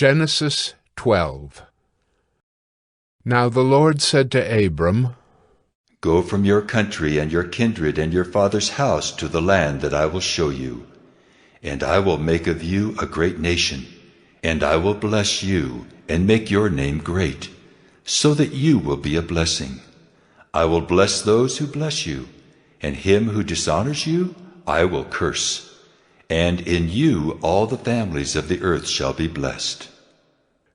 Genesis 12. Now the Lord said to Abram, Go from your country and your kindred and your father's house to the land that I will show you. And I will make of you a great nation, and I will bless you and make your name great, so that you will be a blessing. I will bless those who bless you, and him who dishonors you I will curse. And in you all the families of the earth shall be blessed.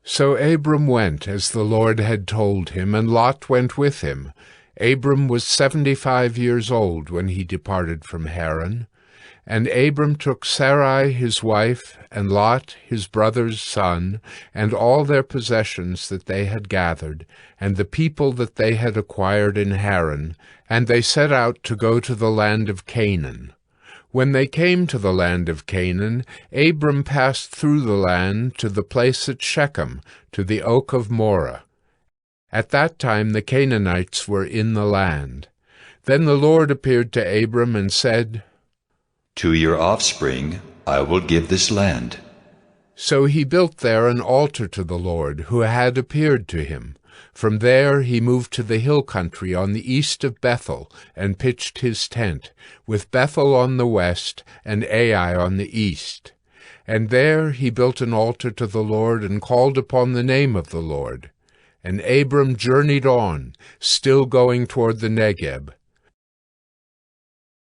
So Abram went as the Lord had told him, and Lot went with him. Abram was 75 years old when he departed from Haran. And Abram took Sarai his wife, and Lot his brother's son, and all their possessions that they had gathered, and the people that they had acquired in Haran, and they set out to go to the land of Canaan. When they came to the land of Canaan, Abram passed through the land to the place at Shechem, to the oak of Moreh. At that time the Canaanites were in the land. Then the Lord appeared to Abram and said, To your offspring I will give this land. So he built there an altar to the Lord, who had appeared to him. From there he moved to the hill country on the east of Bethel, and pitched his tent, with Bethel on the west and Ai on the east. And there he built an altar to the Lord, and called upon the name of the Lord. And Abram journeyed on, still going toward the Negeb.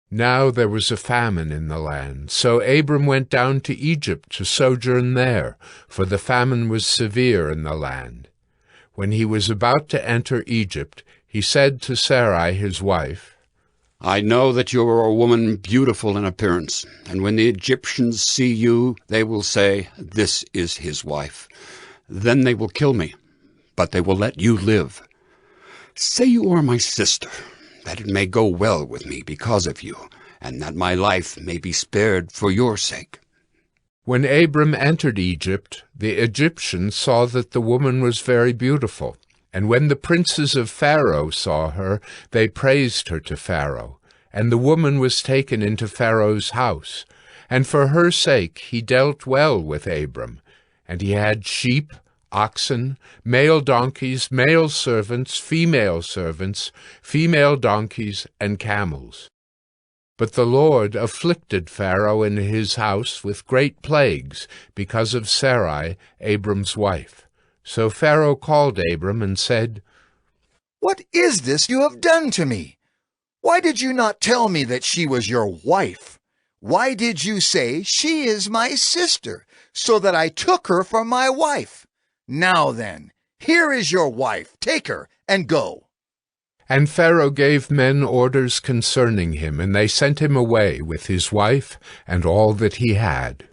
Now there was a famine in the land, so Abram went down to Egypt to sojourn there, for the famine was severe in the land. When he was about to enter Egypt, he said to Sarai his wife, I know that you are a woman beautiful in appearance, and when the Egyptians see you, they will say, This is his wife. Then they will kill me, but they will let you live. Say you are my sister, that it may go well with me because of you, and that my life may be spared for your sake. When Abram entered Egypt, the Egyptians saw that the woman was very beautiful. And when the princes of Pharaoh saw her, they praised her to Pharaoh. And the woman was taken into Pharaoh's house. And for her sake he dealt well with Abram. And he had sheep, oxen, male donkeys, male servants, female donkeys, and camels. But the Lord afflicted Pharaoh and his house with great plagues because of Sarai, Abram's wife. So Pharaoh called Abram and said, What is this you have done to me? Why did you not tell me that she was your wife? Why did you say, She is my sister, so that I took her for my wife? Now then, here is your wife. Take her and go. And Pharaoh gave men orders concerning him, and they sent him away with his wife and all that he had.